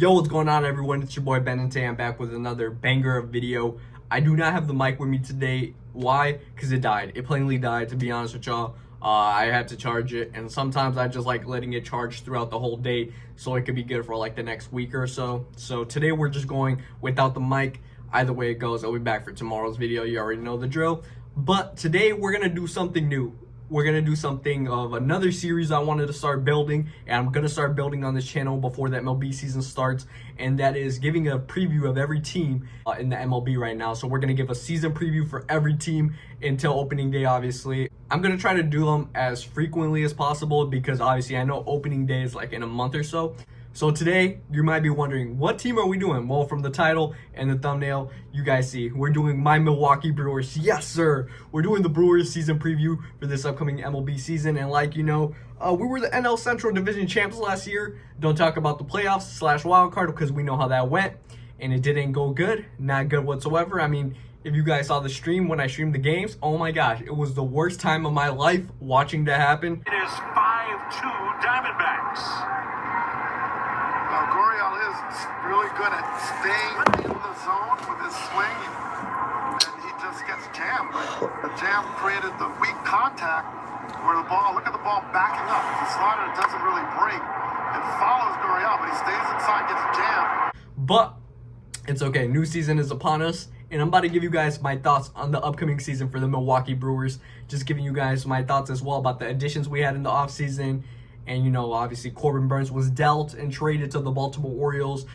Yo, what's going on, everyone? It's your boy Ben, and today I'm back with another banger of video. I do not have the mic with me today. Why? Because it died. It plainly died, to be honest with y'all. I had to charge it, and sometimes I just like letting it charge throughout the whole day so it could be good for like the next week or so. So today we're just going without the mic. Either way it goes, I'll be back for tomorrow's video. You already know the drill. But today we're going to do something new. We're going to do something of another series I wanted to start building, and I'm going to start building on this channel before the MLB season starts, and that is giving a preview of every team in the MLB right now. So we're going to give a season preview for every team until opening day, obviously. I'm going to try to do them as frequently as possible because obviously I know opening day is like in a month or so. So today, you might be wondering, what team are we doing? Well, from the title and the thumbnail, you guys see, we're doing my Milwaukee Brewers. Yes, sir! We're doing the Brewers season preview for this upcoming MLB season. And like you know, we were the NL Central Division champs last year. Don't talk about the playoffs / wild card because we know how that went. And it didn't go good. Not good whatsoever. I mean, if you guys saw the stream when I streamed the games, oh my gosh, it was the worst time of my life watching that happen. It is 5-2 Diamondbacks. Now, Gurriel is really good at staying in the zone with his swing, and he just gets jammed. But the jam created the weak contact where the ball, look at the ball backing up. The slider doesn't really break. It follows Gurriel, but he stays inside, gets jammed. But it's okay. New season is upon us, and I'm about to give you guys my thoughts on the upcoming season for the Milwaukee Brewers. Just giving you guys my thoughts as well about the additions we had in the offseason. And, you know, obviously Corbin Burnes was dealt and traded to the Baltimore Orioles.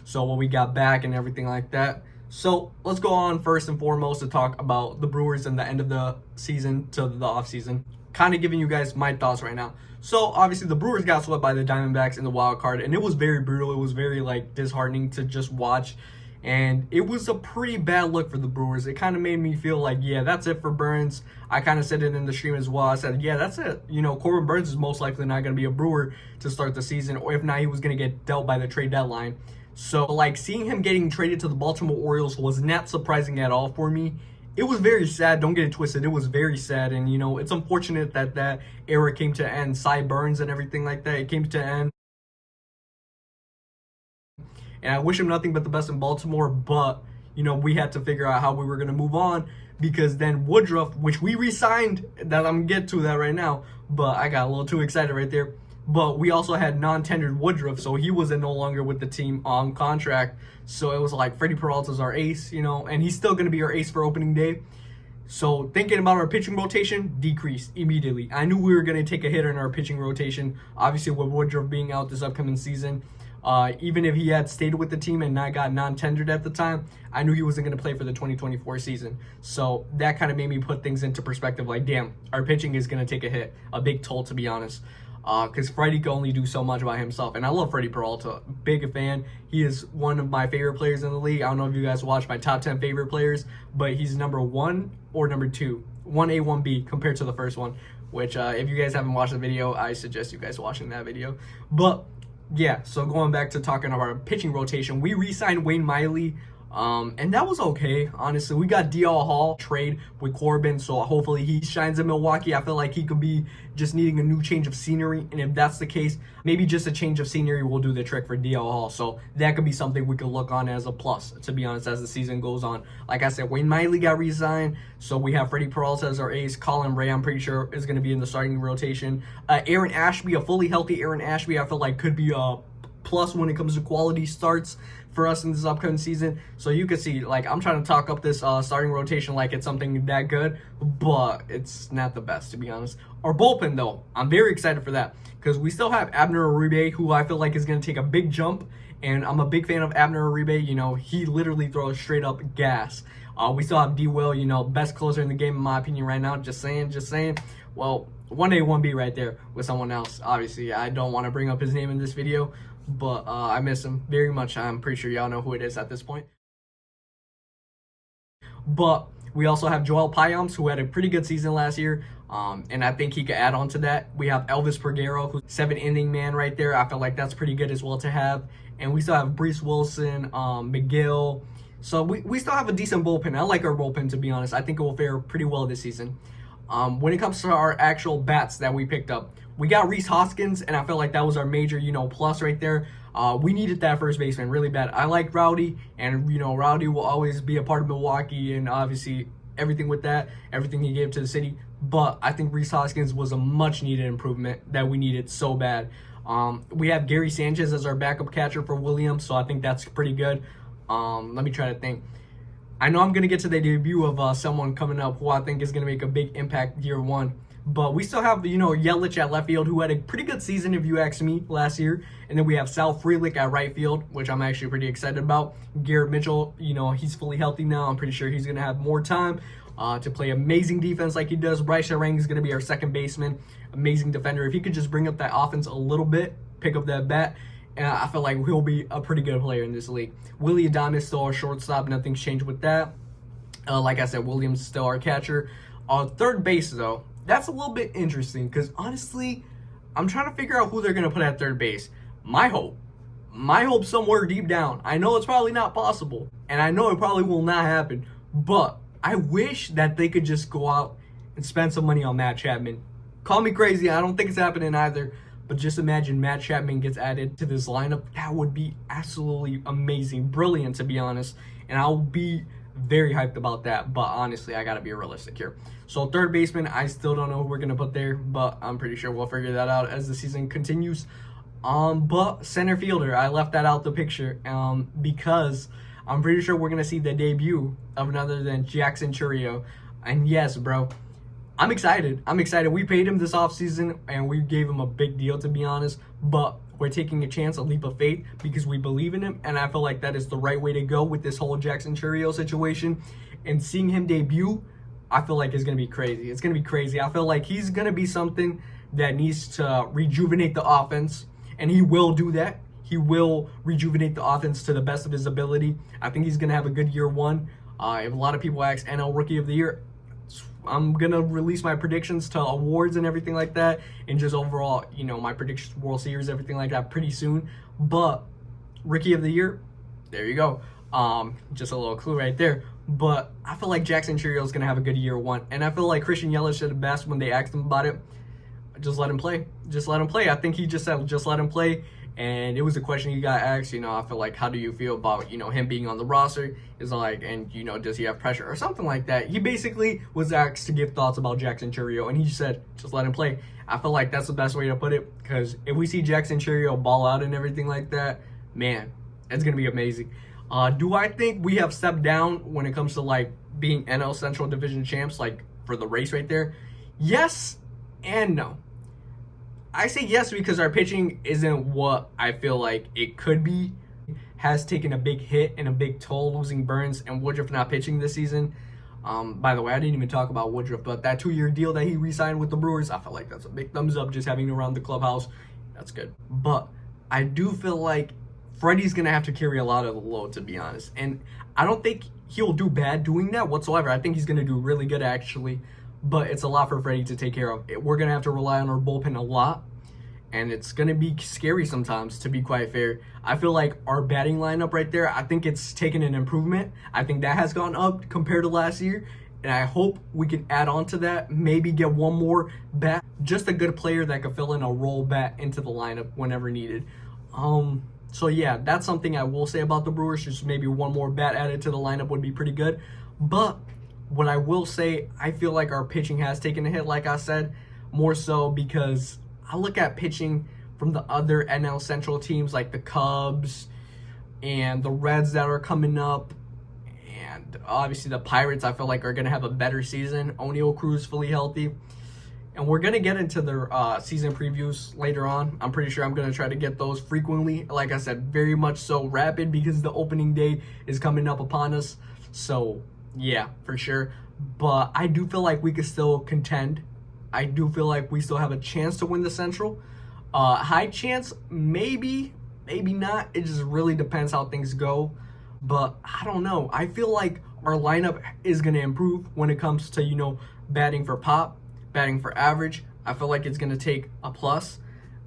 So what we got back and everything like that. So let's go on first and foremost to talk about the Brewers and the end of the season to the offseason. Kind of giving you guys my thoughts right now. So obviously the Brewers got swept by the Diamondbacks in the wild card, and it was very brutal. It was very like disheartening to just watch. And it was a pretty bad look for the Brewers. It kind of made me feel like, yeah, that's it for Burnes. I kind of said it in the stream as well. I said, yeah, that's it. You know, Corbin Burnes is most likely not going to be a Brewer to start the season. Or if not, he was going to get dealt by the trade deadline. So, like, seeing him getting traded to the Baltimore Orioles was not surprising at all for me. It was very sad. Don't get it twisted. It was very sad. And, you know, it's unfortunate that that era came to end. Cy Burnes and everything like that. It came to end. And I wish him nothing but the best in Baltimore, but, you know, we had to figure out how we were going to move on because then Woodruff, which we re-signed, that I'm going to get to that right now, but I got a little too excited right there. But we also had non-tendered Woodruff, so he was no longer with the team on contract. So it was like Freddie Peralta's our ace, you know, and he's still going to be our ace for opening day. So thinking about our pitching rotation, decreased immediately. I knew we were going to take a hit in our pitching rotation, obviously with Woodruff being out this upcoming season. Even if he had stayed with the team and not got non-tendered at the time, I knew he wasn't going to play for the 2024 season. So that kind of made me put things into perspective like, damn, our pitching is going to take a hit, a big toll, to be honest. Because Freddie can only do so much by himself. And I love Freddie Peralta. Big fan. He is one of my favorite players in the league. I don't know if you guys watch my top 10 favorite players, but he's number 1 or number 2. 1A, 1B compared to the first one. Which, if you guys haven't watched the video, I suggest you guys watching that video. But yeah, so going back to talking about our pitching rotation, we re-signed Wayne Miley, and that was okay, honestly. We got DL Hall trade with Corbin, so hopefully he shines in Milwaukee. I feel like he could be just needing a new change of scenery, and if that's the case, maybe just a change of scenery will do the trick for DL Hall. So that could be something we could look on as a plus, to be honest, as the season goes on. Like I said, Wayne Miley got re-signed, so we have Freddie Peralta as our ace. Colin Ray, I'm pretty sure, is going to be in the starting rotation. Aaron Ashby, a fully healthy Aaron Ashby, I feel like could be a plus when it comes to quality starts for us in this upcoming season. So you can see, like, I'm trying to talk up this starting rotation like it's something that good, but it's not the best, to be honest. Our bullpen, though, I'm very excited for that because we still have Abner Uribe, who I feel like is going to take a big jump, and I'm a big fan of Abner Uribe. You know, he literally throws straight up gas. We still have D-Will, you know, best closer in the game, in my opinion, right now. Just saying. Well, 1A, 1B right there with someone else. Obviously, I don't want to bring up his name in this video, but I miss him very much. I'm pretty sure y'all know who it is at this point. But we also have Joel Payamps, who had a pretty good season last year, and I think he could add on to that. We have Elvis Peguero, who's 7-inning man right there. I feel like that's pretty good as well to have. And we still have Brees Wilson, McGill. So we still have a decent bullpen. I like our bullpen, to be honest. I think it will fare pretty well this season. When it comes to our actual bats that we picked up, we got Rhys Hoskins, and I felt like that was our major, plus right there. We needed that first baseman really bad. I like Rowdy, and Rowdy will always be a part of Milwaukee, and obviously everything with that, everything he gave to the city. But I think Rhys Hoskins was a much needed improvement that we needed so bad. We have Gary Sanchez as our backup catcher for Williams, so I think that's pretty good. Let me try to think. I know I'm going to get to the debut of someone coming up who I think is going to make a big impact year one. But we still have, Yelich at left field, who had a pretty good season, if you ask me, last year. And then we have Sal Frelick at right field, which I'm actually pretty excited about. Garrett Mitchell, he's fully healthy now. I'm pretty sure he's going to have more time to play amazing defense like he does. Bryce Harang is going to be our second baseman, amazing defender. If he could just bring up that offense a little bit, pick up that bat, I feel like he'll be a pretty good player in this league. Willie Adames still our shortstop. Nothing's changed with that. Like I said, Williams is still our catcher. Third base, though, that's a little bit interesting because, honestly, I'm trying to figure out who they're going to put at third base. My hope somewhere deep down, I know it's probably not possible, and I know it probably will not happen, but I wish that they could just go out and spend some money on Matt Chapman. Call me crazy, I don't think it's happening either, but just imagine Matt Chapman gets added to this lineup. That would be absolutely amazing, brilliant, to be honest, and I'll be very hyped about that, but honestly, I gotta be realistic here. So third baseman, I still don't know who we're gonna put there, but I'm pretty sure we'll figure that out as the season continues. But center fielder, I left that out the picture because I'm pretty sure we're gonna see the debut of none other than Jackson Chourio. And yes, bro, I'm excited. We paid him this offseason and we gave him a big deal, to be honest, but we're taking a chance, a leap of faith, because we believe in him, and I feel like that is the right way to go with this whole Jackson Chourio situation. And seeing him debut, I feel like it's going to be crazy. It's going to be crazy. I feel like he's going to be something that needs to rejuvenate the offense, and he will do that. He will rejuvenate the offense to the best of his ability. I think he's going to have a good year one. If a lot of people ask NL Rookie of the Year, I'm going to release my predictions to awards and everything like that, and just overall, my predictions, World Series, everything like that pretty soon. But Rookie of the Year, there you go. Just a little clue right there. But I feel like Jackson Chourio is going to have a good year one. And I feel like Christian Yelich said the best when they asked him about it. Just let him play. Just let him play. I think he just said, just let him play. And it was a question he got asked, I feel like, how do you feel about, him being on the roster? Is like, and, does he have pressure or something like that? He basically was asked to give thoughts about Jackson Chourio, and he said, just let him play. I feel like that's the best way to put it, because if we see Jackson Chourio ball out and everything like that, man, it's going to be amazing. Do I think we have stepped down when it comes to, like, being NL Central Division champs, like, for the race right there? Yes and no. I say yes because our pitching isn't what I feel like it could be. Has taken a big hit and a big toll, losing Burns and Woodruff not pitching this season. By the way, I didn't even talk about Woodruff, but that 2-year deal that he re-signed with the Brewers, I feel like that's a big thumbs up, just having him around the clubhouse. That's good. But I do feel like Freddie's going to have to carry a lot of the load, to be honest. And I don't think he'll do bad doing that whatsoever. I think he's going to do really good, actually. But it's a lot for Freddie to take care of. We're going to have to rely on our bullpen a lot. And it's going to be scary sometimes, to be quite fair. I feel like our batting lineup right there, I think it's taken an improvement. I think that has gone up compared to last year. And I hope we can add on to that, maybe get one more bat. Just a good player that could fill in a role bat into the lineup whenever needed. So yeah, that's something I will say about the Brewers. Just maybe one more bat added to the lineup would be pretty good. But what I will say, I feel like our pitching has taken a hit, like I said, more so because I look at pitching from the other NL Central teams like the Cubs and the Reds that are coming up, and obviously the Pirates I feel like are going to have a better season. O'Neal Cruz fully healthy. And we're going to get into their season previews later on. I'm pretty sure I'm going to try to get those frequently. Like I said, very much so rapid because the opening day is coming up upon us. So, yeah, for sure. But I do feel like we could still contend. I do feel like we still have a chance to win the Central. High chance, maybe, maybe not. It just really depends how things go. But I don't know. I feel like our lineup is going to improve when it comes to, batting for pop, batting for average. I feel like it's going to take a plus.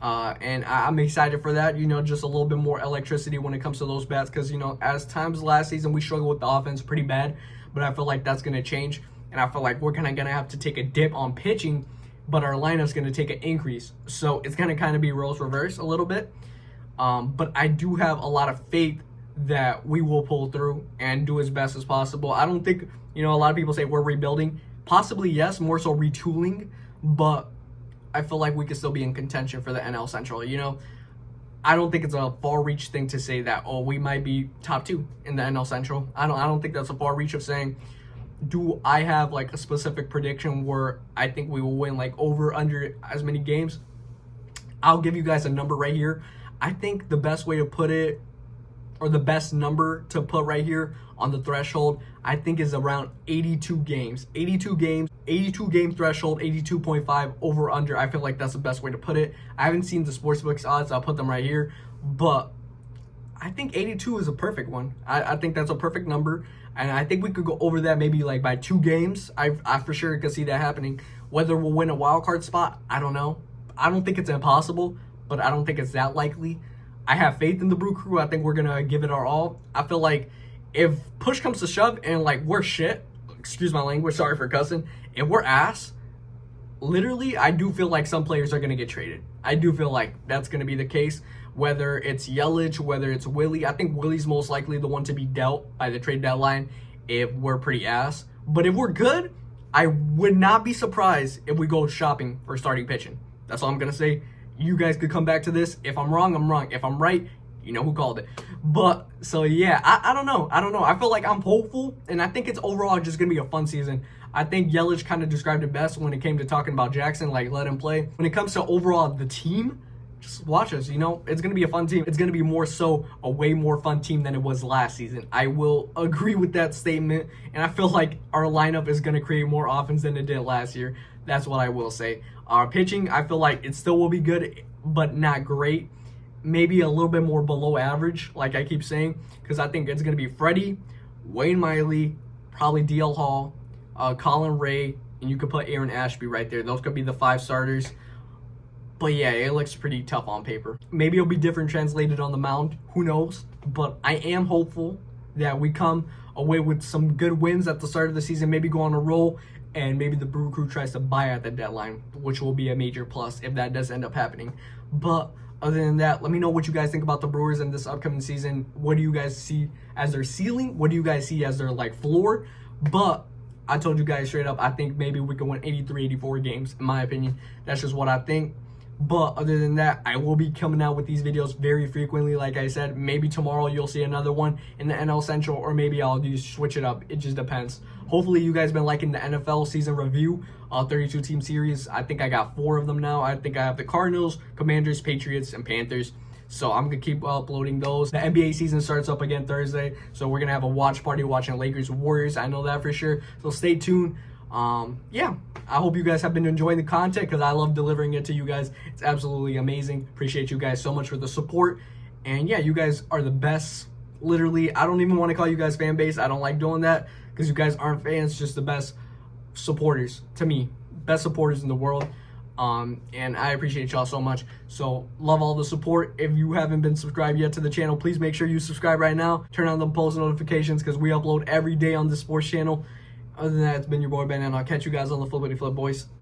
And I'm excited for that, just a little bit more electricity when it comes to those bats. Because, as times last season, we struggled with the offense pretty bad. But I feel like that's going to change. and I feel like we're kind of going to have to take a dip on pitching, but our lineup's going to take an increase. So it's going to kind of be roles reversed a little bit. But I do have a lot of faith that we will pull through and do as best as possible. I don't think, a lot of people say we're rebuilding. Possibly, yes, more so retooling, but I feel like we could still be in contention for the NL Central. I don't think it's a far reach thing to say that, we might be top 2 in the NL Central. I don't think that's a far reach of saying. Do I have like a specific prediction where I think we will win like over under as many games? I'll give you guys a number right here. I think the best way to put it, or the best number to put right here on the threshold, I think is around 82 games. 82 game threshold, 82.5 over under. I feel like that's the best way to put it. I haven't seen the sportsbooks odds, I'll put them right here, but I think 82 is a perfect one. I think that's a perfect number, and I think we could go over that maybe like by 2 games. I for sure could see that happening. Whether we'll win a wild card spot, I don't know. I don't think it's impossible, but I don't think it's that likely. I have faith in the Brew Crew. I think we're going to give it our all. I feel like if push comes to shove and like we're shit, excuse my language, sorry for cussing, if we're ass, literally, I do feel like some players are going to get traded. I do feel like that's going to be the case. Whether it's Yelich, whether it's Willie. I think Willie's most likely the one to be dealt by the trade deadline if we're pretty ass. But if we're good, I would not be surprised if we go shopping for starting pitching. That's all I'm going to say. You guys could come back to this. If I'm wrong, I'm wrong. If I'm right, you know who called it. But, so yeah, I don't know. I feel like I'm hopeful, and I think it's overall just going to be a fun season. I think Yelich kind of described it best when it came to talking about Jackson, like, let him play. When it comes to overall the team, just watch us, it's going to be a fun team. It's going to be more so a way more fun team than it was last season. I will agree with that statement, and I feel like our lineup is going to create more offense than it did last year. That's what I will say. Our pitching, I feel like it still will be good, but not great. Maybe a little bit more below average, like I keep saying, because I think it's going to be Freddie, Wayne Miley, probably DL Hall, Colin Ray, and you could put Aaron Ashby right there. Those could be the 5 starters. But yeah, it looks pretty tough on paper. Maybe it'll be different translated on the mound. Who knows? But I am hopeful that we come away with some good wins at the start of the season, maybe go on a roll, and maybe the Brew Crew tries to buy at the deadline, which will be a major plus if that does end up happening. But other than that, let me know what you guys think about the Brewers in this upcoming season. What do you guys see as their ceiling? What do you guys see as their like floor? But I told you guys straight up, I think maybe we can win 83, 84 games, in my opinion. That's just what I think. But other than that, I will be coming out with these videos very frequently. Like I said, maybe tomorrow you'll see another one in the NL Central, or maybe I'll just switch it up. It just depends. Hopefully you guys been liking the NFL season review, 32 team series. I think I got 4 of them now. I think I have the Cardinals, Commanders, Patriots, and Panthers. So I'm going to keep uploading those. The NBA season starts up again Thursday. So we're going to have a watch party watching Lakers Warriors. I know that for sure. So stay tuned. Yeah, I hope you guys have been enjoying the content because I love delivering it to you guys. It's absolutely amazing. Appreciate you guys so much for the support. And yeah, you guys are the best. Literally, I don't even want to call you guys fan base. I don't like doing that because you guys aren't fans, just the best supporters to me. Best supporters in the world. And I appreciate y'all so much. So love all the support. If you haven't been subscribed yet to the channel, please make sure you subscribe right now. Turn on the post notifications because we upload every day on this sports channel. Other than that, it's been your boy Ben, and I'll catch you guys on the flippity flip, boys.